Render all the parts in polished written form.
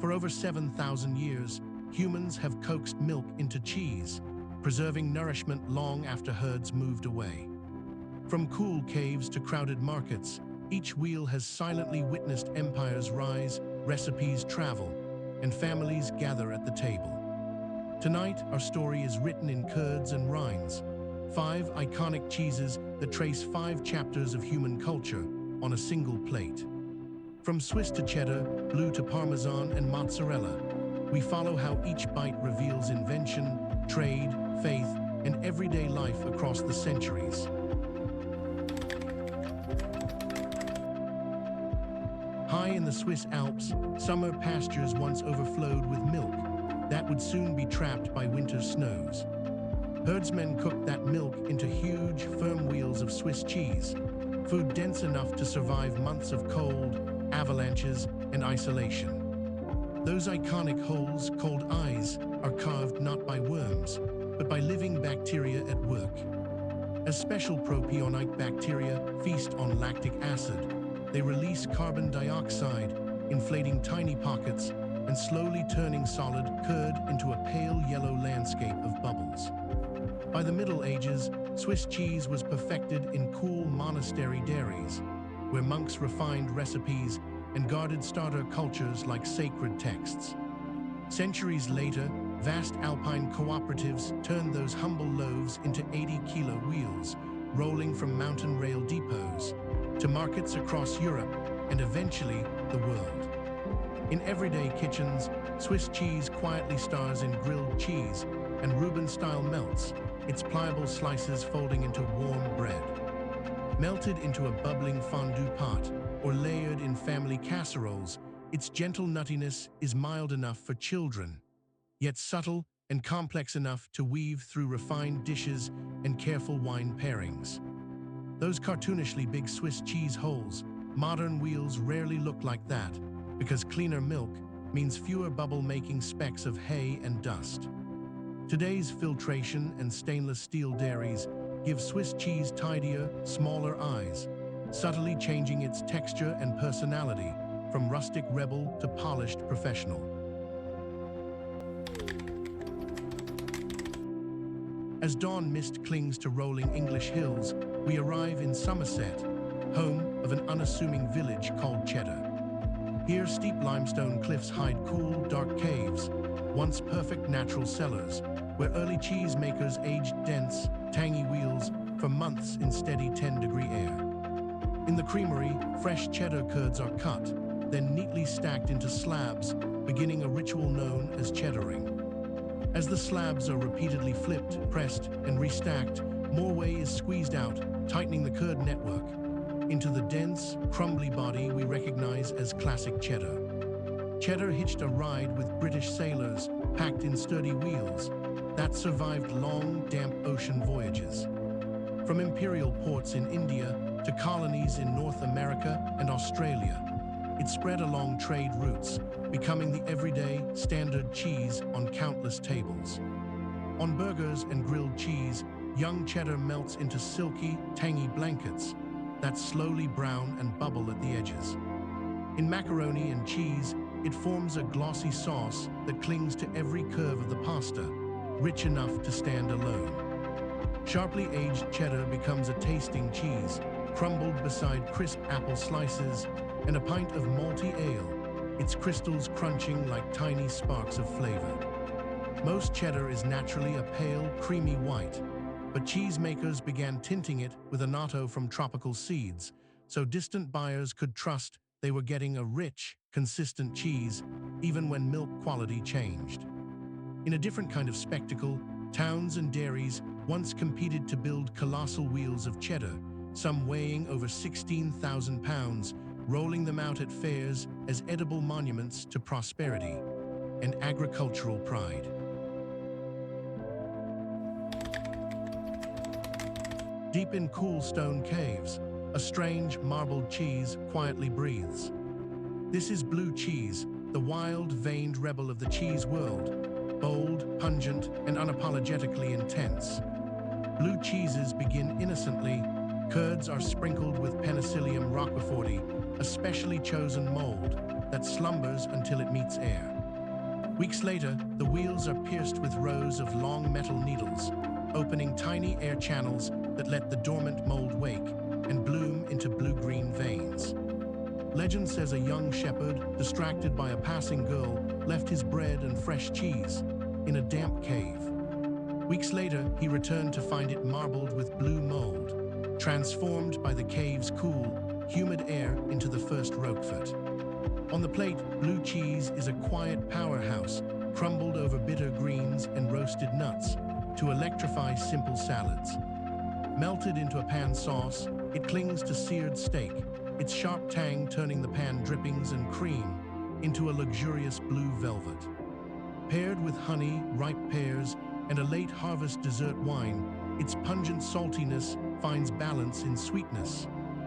For over 7,000 years, humans have coaxed milk into cheese, preserving nourishment long after herds moved away. From cool caves to crowded markets, each wheel has silently witnessed empires rise, recipes travel, and families gather at the table. Tonight, our story is written in curds and rinds, 5 iconic cheeses that trace 5 chapters of human culture on a single plate. From Swiss to cheddar, blue to Parmesan and mozzarella, we follow how each bite reveals invention, trade, faith, and everyday life across the centuries. High in the Swiss Alps, summer pastures once overflowed with milk that would soon be trapped by winter snows. Herdsmen cooked that milk into huge, firm wheels of Swiss cheese, food dense enough to survive months of cold, avalanches, and isolation. Those iconic holes, called eyes, are carved not by worms, but by living bacteria at work. As special propionic bacteria feast on lactic acid, they release carbon dioxide, inflating tiny pockets and slowly turning solid curd into a pale yellow landscape of bubbles. By the Middle Ages, Swiss cheese was perfected in cool monastery dairies, where monks refined recipes and guarded starter cultures like sacred texts. Centuries later, vast alpine cooperatives turned those humble loaves into 80-kilo wheels, rolling from mountain rail depots to markets across Europe and eventually the world. In everyday kitchens, Swiss cheese quietly stars in grilled cheese and Reuben-style melts, its pliable slices folding into warm bread. Melted into a bubbling fondue pot or layered in family casseroles, its gentle nuttiness is mild enough for children, yet subtle and complex enough to weave through refined dishes and careful wine pairings. Those cartoonishly big Swiss cheese holes, modern wheels rarely look like that, because cleaner milk means fewer bubble-making specks of hay and dust. Today's filtration and stainless steel dairies give Swiss cheese tidier, smaller eyes, subtly changing its texture and personality from rustic rebel to polished professional. As dawn mist clings to rolling English hills, we arrive in Somerset, home of an unassuming village called Cheddar. Here, steep limestone cliffs hide cool, dark caves, once perfect natural cellars, where early cheese makers aged dense, tangy wheels for months in steady 10-degree air. In the creamery, fresh cheddar curds are cut, then neatly stacked into slabs, beginning a ritual known as cheddaring. As the slabs are repeatedly flipped, pressed, and restacked, more whey is squeezed out, tightening the curd network into the dense, crumbly body we recognize as classic cheddar. Cheddar hitched a ride with British sailors, packed in sturdy wheels, that survived long, damp ocean voyages. From imperial ports in India to colonies in North America and Australia, it spread along trade routes, becoming the everyday, standard cheese on countless tables. On burgers and grilled cheese, young cheddar melts into silky, tangy blankets that slowly brown and bubble at the edges. In macaroni and cheese, it forms a glossy sauce that clings to every curve of the pasta, rich enough to stand alone. Sharply aged cheddar becomes a tasting cheese, crumbled beside crisp apple slices and a pint of malty ale, its crystals crunching like tiny sparks of flavor. Most cheddar is naturally a pale, creamy white, but cheesemakers began tinting it with annatto from tropical seeds, so distant buyers could trust they were getting a rich, consistent cheese, even when milk quality changed. In a different kind of spectacle, towns and dairies once competed to build colossal wheels of cheddar, some weighing over 16,000 pounds, rolling them out at fairs as edible monuments to prosperity and agricultural pride. Deep in cool stone caves, a strange marbled cheese quietly breathes. This is blue cheese, the wild, veined rebel of the cheese world, bold, pungent, and unapologetically intense. Blue cheeses begin innocently. Curds are sprinkled with Penicillium roqueforti, a specially chosen mold that slumbers until it meets air. Weeks later, the wheels are pierced with rows of long metal needles, opening tiny air channels that let the dormant mold wake and bloom into blue-green veins. Legend says a young shepherd, distracted by a passing girl, left his bread and fresh cheese in a damp cave. Weeks later, he returned to find it marbled with blue mold, transformed by the cave's cool, humid air into the first Roquefort. On the plate, blue cheese is a quiet powerhouse, crumbled over bitter greens and roasted nuts to electrify simple salads. Melted into a pan sauce, it clings to seared steak, its sharp tang turning the pan drippings and cream into a luxurious blue velvet. Paired with honey, ripe pears, and a late harvest dessert wine, its pungent saltiness finds balance in sweetness,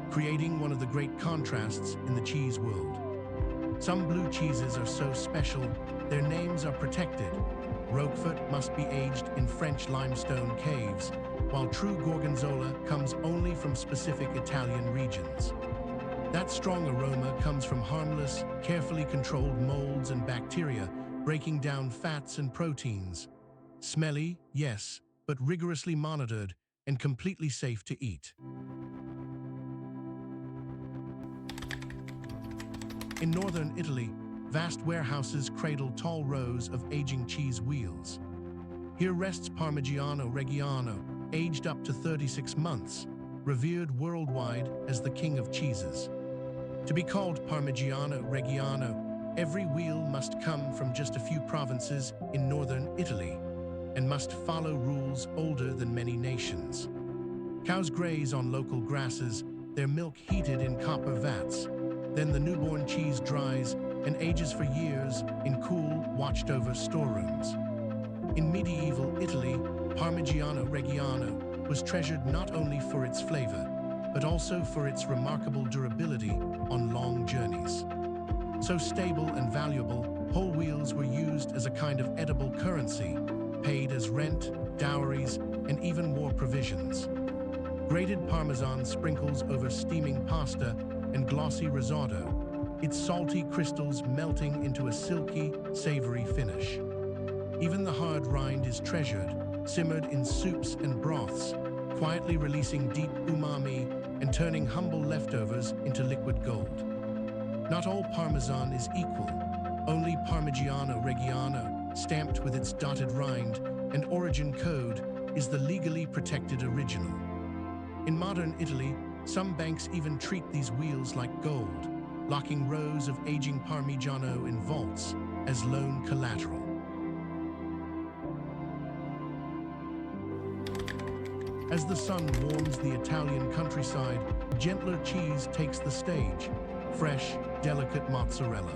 creating one of the great contrasts in the cheese world. Some blue cheeses are so special, their names are protected. Roquefort must be aged in French limestone caves, while true Gorgonzola comes only from specific Italian regions. That strong aroma comes from harmless, carefully controlled molds and bacteria, breaking down fats and proteins. Smelly, yes, but rigorously monitored and completely safe to eat. In northern Italy, vast warehouses cradle tall rows of aging cheese wheels. Here rests Parmigiano Reggiano, aged up to 36 months, revered worldwide as the king of cheeses. To be called Parmigiano Reggiano, every wheel must come from just a few provinces in northern Italy and must follow rules older than many nations. Cows graze on local grasses, their milk heated in copper vats. Then the newborn cheese dries and ages for years in cool, watched-over storerooms. In medieval Italy, Parmigiano Reggiano was treasured not only for its flavor, but also for its remarkable durability on long journeys. So stable and valuable, whole wheels were used as a kind of edible currency, paid as rent, dowries, and even war provisions. Grated Parmesan sprinkles over steaming pasta and glossy risotto, its salty crystals melting into a silky, savory finish. Even the hard rind is treasured, simmered in soups and broths, quietly releasing deep umami and turning humble leftovers into liquid gold. Not all Parmesan is equal. Only Parmigiano Reggiano, stamped with its dotted rind and origin code, is the legally protected original. In modern Italy, some banks even treat these wheels like gold, locking rows of aging Parmigiano in vaults as loan collateral. As the sun warms the Italian countryside, gentler cheese takes the stage, fresh, delicate mozzarella.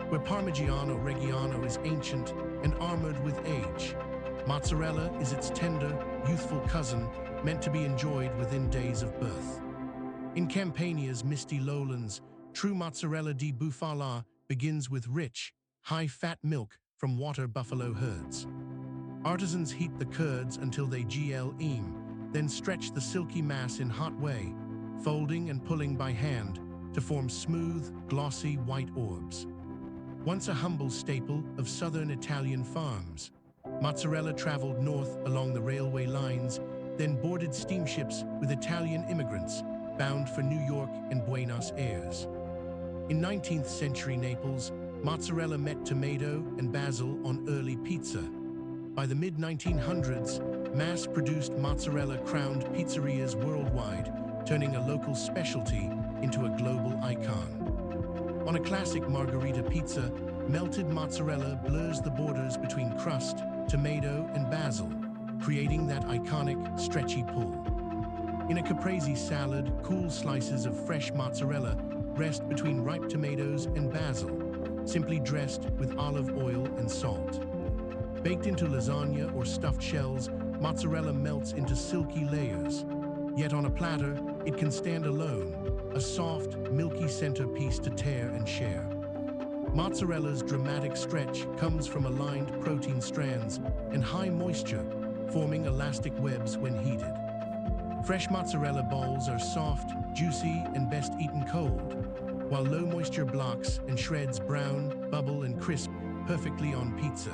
Where Parmigiano Reggiano is ancient and armored with age, mozzarella is its tender, youthful cousin, meant to be enjoyed within days of birth. In Campania's misty lowlands, true mozzarella di bufala begins with rich, high-fat milk from water buffalo herds. Artisans heat the curds until they GLEam, then stretch the silky mass in hot whey, folding and pulling by hand to form smooth, glossy white orbs. Once a humble staple of southern Italian farms, mozzarella traveled north along the railway lines, then boarded steamships with Italian immigrants bound for New York and Buenos Aires. In 19th century Naples, mozzarella met tomato and basil on early pizza. By the mid-1900s, mass-produced mozzarella crowned pizzerias worldwide, turning a local specialty into a global icon. On a classic margherita pizza, melted mozzarella blurs the borders between crust, tomato, and basil, creating that iconic, stretchy pull. In a caprese salad, cool slices of fresh mozzarella rest between ripe tomatoes and basil, simply dressed with olive oil and salt. Baked into lasagna or stuffed shells, mozzarella melts into silky layers. Yet on a platter, it can stand alone, a soft, milky centerpiece to tear and share. Mozzarella's dramatic stretch comes from aligned protein strands and high moisture, forming elastic webs when heated. Fresh mozzarella balls are soft, juicy, and best eaten cold. while low-moisture blocks and shreds brown, bubble, and crisp perfectly on pizza.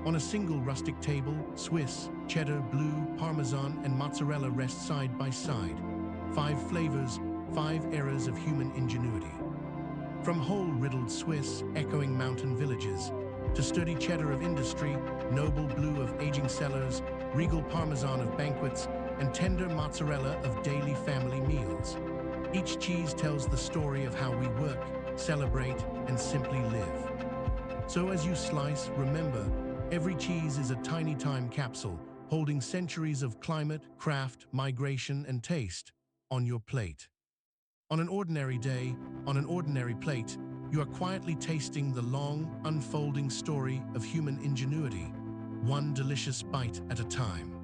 On a single rustic table, Swiss, cheddar, blue, Parmesan, and mozzarella rest side by side. 5 flavors, 5 eras of human ingenuity. From hole-riddled Swiss, echoing mountain villages, to sturdy cheddar of industry, noble blue of aging cellars, regal Parmesan of banquets, and tender mozzarella of daily family meals. Each cheese tells the story of how we work, celebrate, and simply live. So as you slice, remember, every cheese is a tiny time capsule holding centuries of climate, craft, migration, and taste on your plate. On an ordinary day, on an ordinary plate, you are quietly tasting the long, unfolding story of human ingenuity, one delicious bite at a time.